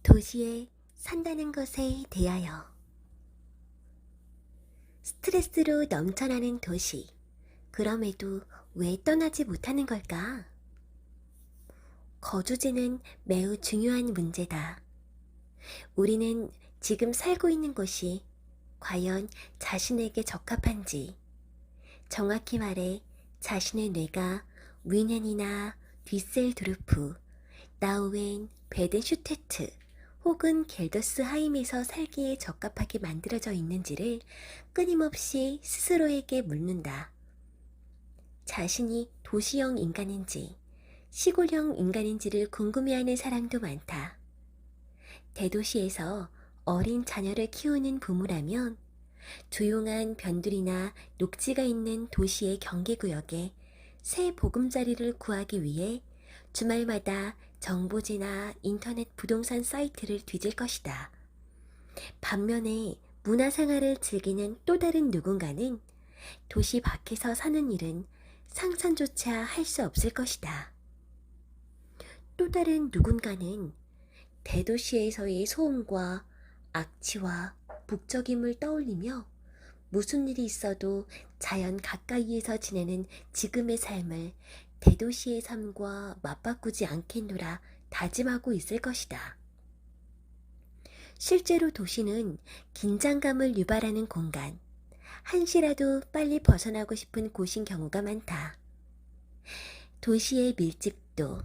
도시에 산다는 것에 대하여. 스트레스로 넘쳐나는 도시. 그럼에도 왜 떠나지 못하는 걸까? 거주지는 매우 중요한 문제다. 우리는 지금 살고 있는 곳이 과연 자신에게 적합한지, 정확히 말해 자신의 뇌가 뮌헨이나 뒤셀도르프, 나우엔, 베덴슈테트 혹은 겔더스하임에서 살기에 적합하게 만들어져 있는지를 끊임없이 스스로에게 묻는다. 자신이 도시형 인간인지 시골형 인간인지를 궁금해하는 사람도 많다. 대도시에서 어린 자녀를 키우는 부모라면 조용한 변두리나 녹지가 있는 도시의 경계구역에 새 보금자리를 구하기 위해 주말마다 정보지나 인터넷 부동산 사이트를 뒤질 것이다. 반면에 문화생활을 즐기는 또 다른 누군가는 도시 밖에서 사는 일은 상상조차 할 수 없을 것이다. 또 다른 누군가는 대도시에서의 소음과 악취와 북적임을 떠올리며 무슨 일이 있어도 자연 가까이에서 지내는 지금의 삶을 대도시의 삶과 맞바꾸지 않겠노라 다짐하고 있을 것이다. 실제로 도시는 긴장감을 유발하는 공간, 한시라도 빨리 벗어나고 싶은 곳인 경우가 많다. 도시의 밀집도,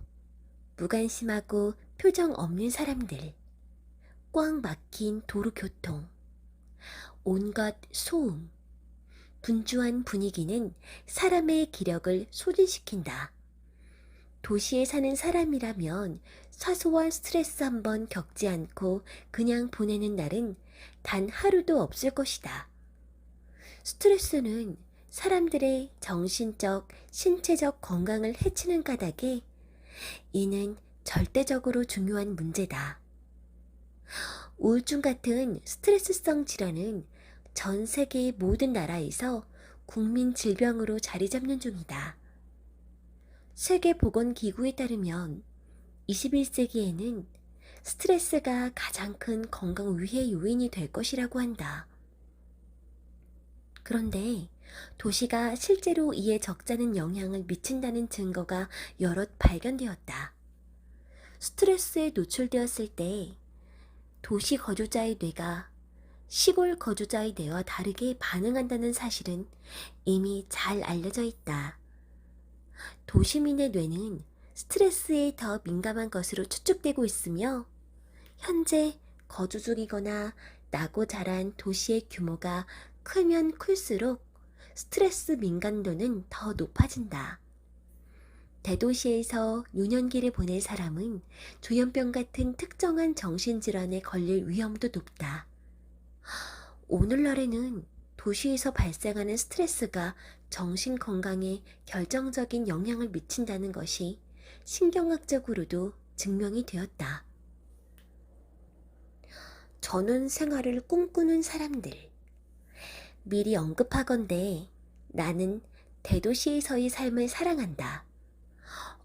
무관심하고 표정 없는 사람들, 꽉 막힌 도로 교통, 온갖 소음, 분주한 분위기는 사람의 기력을 소진시킨다. 도시에 사는 사람이라면 사소한 스트레스 한번 겪지 않고 그냥 보내는 날은 단 하루도 없을 것이다. 스트레스는 사람들의 정신적, 신체적 건강을 해치는 까닭에 이는 절대적으로 중요한 문제다. 우울증 같은 스트레스성 질환은 전 세계의 모든 나라에서 국민 질병으로 자리 잡는 중이다. 세계보건기구에 따르면 21세기에는 스트레스가 가장 큰 건강 위해 요인이 될 것이라고 한다. 그런데 도시가 실제로 이에 적잖은 영향을 미친다는 증거가 여럿 발견되었다. 스트레스에 노출되었을 때 도시 거주자의 뇌가 시골 거주자의 뇌와 다르게 반응한다는 사실은 이미 잘 알려져 있다. 도시민의 뇌는 스트레스에 더 민감한 것으로 추측되고 있으며 현재 거주 중이거나 나고 자란 도시의 규모가 크면 클수록 스트레스 민감도는 더 높아진다. 대도시에서 유년기를 보낼 사람은 조현병 같은 특정한 정신질환에 걸릴 위험도 높다. 오늘날에는 도시에서 발생하는 스트레스가 정신 건강에 결정적인 영향을 미친다는 것이 신경학적으로도 증명이 되었다. 전원 생활을 꿈꾸는 사람들. 미리 언급하건대 나는 대도시에서의 삶을 사랑한다.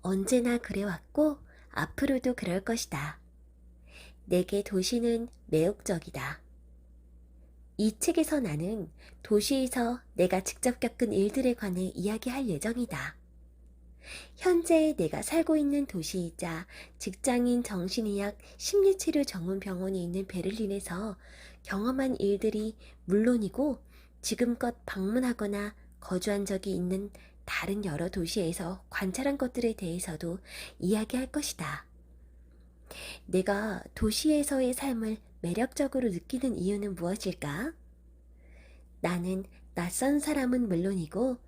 언제나 그래왔고 앞으로도 그럴 것이다. 내게 도시는 매혹적이다. 이 책에서 나는 도시에서 내가 직접 겪은 일들에 관해 이야기할 예정이다. 현재 내가 살고 있는 도시이자 직장인 정신의학 심리치료 전문 병원이 있는 베를린에서 경험한 일들이 물론이고 지금껏 방문하거나 거주한 적이 있는 다른 여러 도시에서 관찰한 것들에 대해서도 이야기할 것이다. 내가 도시에서의 삶을 매력적으로 느끼는 이유는 무엇일까? 나는 낯선 사람은 물론이고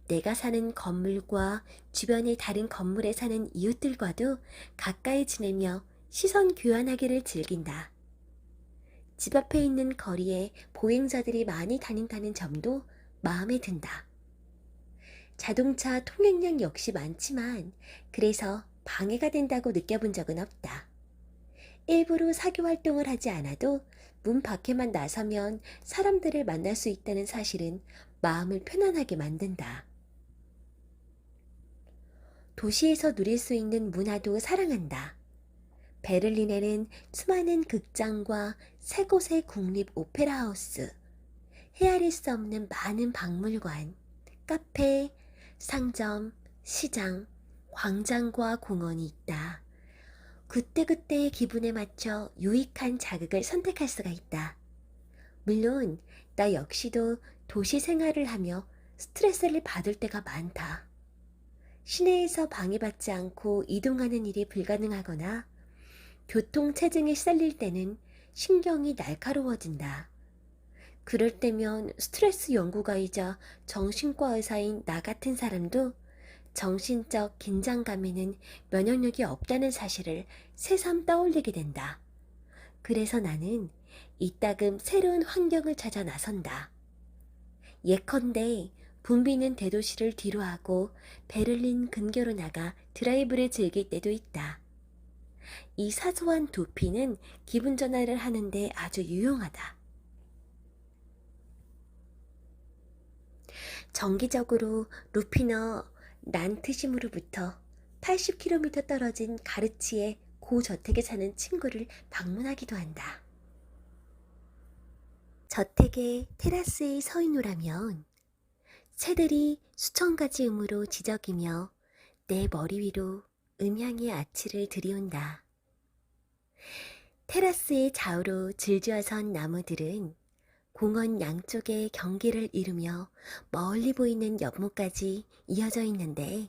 내가 사는 건물과 주변의 다른 건물에 사는 이웃들과도 가까이 지내며 시선 교환하기를 즐긴다. 집 앞에 있는 거리에 보행자들이 많이 다닌다는 점도 마음에 든다. 자동차 통행량 역시 많지만 그래서 방해가 된다고 느껴본 적은 없다. 일부러 사교 활동을 하지 않아도 문 밖에만 나서면 사람들을 만날 수 있다는 사실은 마음을 편안하게 만든다. 도시에서 누릴 수 있는 문화도 사랑한다. 베를린에는 수많은 극장과 세 곳의 국립 오페라 하우스, 헤아릴 수 없는 많은 박물관, 카페, 상점, 시장, 광장과 공원이 있다. 그때그때의 기분에 맞춰 유익한 자극을 선택할 수가 있다. 물론 나 역시도 도시 생활을 하며 스트레스를 받을 때가 많다. 시내에서 방해받지 않고 이동하는 일이 불가능하거나 교통체증에 시달릴 때는 신경이 날카로워진다. 그럴 때면 스트레스 연구가이자 정신과 의사인 나 같은 사람도 정신적 긴장감에는 면역력이 없다는 사실을 새삼 떠올리게 된다. 그래서 나는 이따금 새로운 환경을 찾아 나선다. 예컨대 붐비는 대도시를 뒤로하고 베를린 근교로 나가 드라이브를 즐길 때도 있다. 이 사소한 도피는 기분 전환을 하는데 아주 유용하다. 정기적으로 루피너 난트심으로부터 80km 떨어진 가르치의 고저택에 사는 친구를 방문하기도 한다. 저택의 테라스에 서 있노라면 새들이 수천 가지 음으로 지저귀며 내 머리 위로 음향의 아치를 들이온다. 테라스의 좌우로 질주어선 나무들은 공원 양쪽의 경계를 이루며 멀리 보이는 연못까지 이어져 있는데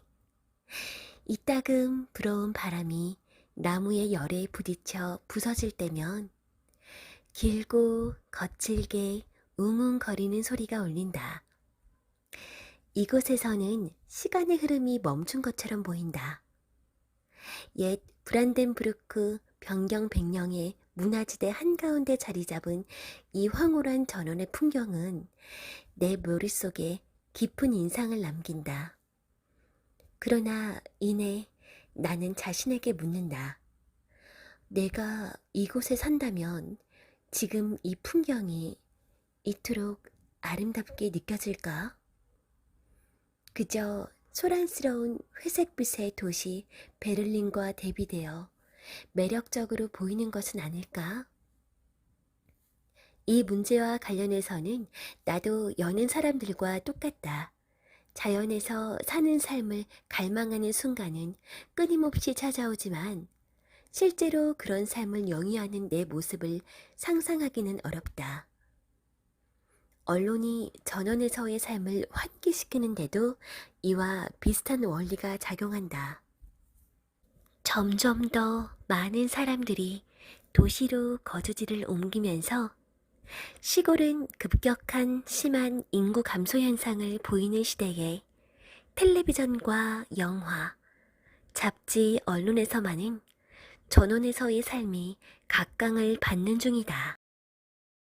이따금 불어온 바람이 나무의 열에 부딪혀 부서질 때면 길고 거칠게 웅웅거리는 소리가 울린다. 이곳에서는 시간의 흐름이 멈춘 것처럼 보인다. 옛 브란덴부르크 변경 100년의 문화지대 한가운데 자리 잡은 이 황홀한 전원의 풍경은 내 머릿속에 깊은 인상을 남긴다. 그러나 이내 나는 자신에게 묻는다. 내가 이곳에 산다면 지금 이 풍경이 이토록 아름답게 느껴질까? 그저 소란스러운 회색빛의 도시 베를린과 대비되어 매력적으로 보이는 것은 아닐까? 이 문제와 관련해서는 나도 여는 사람들과 똑같다. 자연에서 사는 삶을 갈망하는 순간은 끊임없이 찾아오지만 실제로 그런 삶을 영위하는 내 모습을 상상하기는 어렵다. 언론이 전원에서의 삶을 환기시키는데도 이와 비슷한 원리가 작용한다. 점점 더 많은 사람들이 도시로 거주지를 옮기면서 시골은 급격한 심한 인구 감소 현상을 보이는 시대에 텔레비전과 영화, 잡지, 언론에서만은 전원에서의 삶이 각광을 받는 중이다.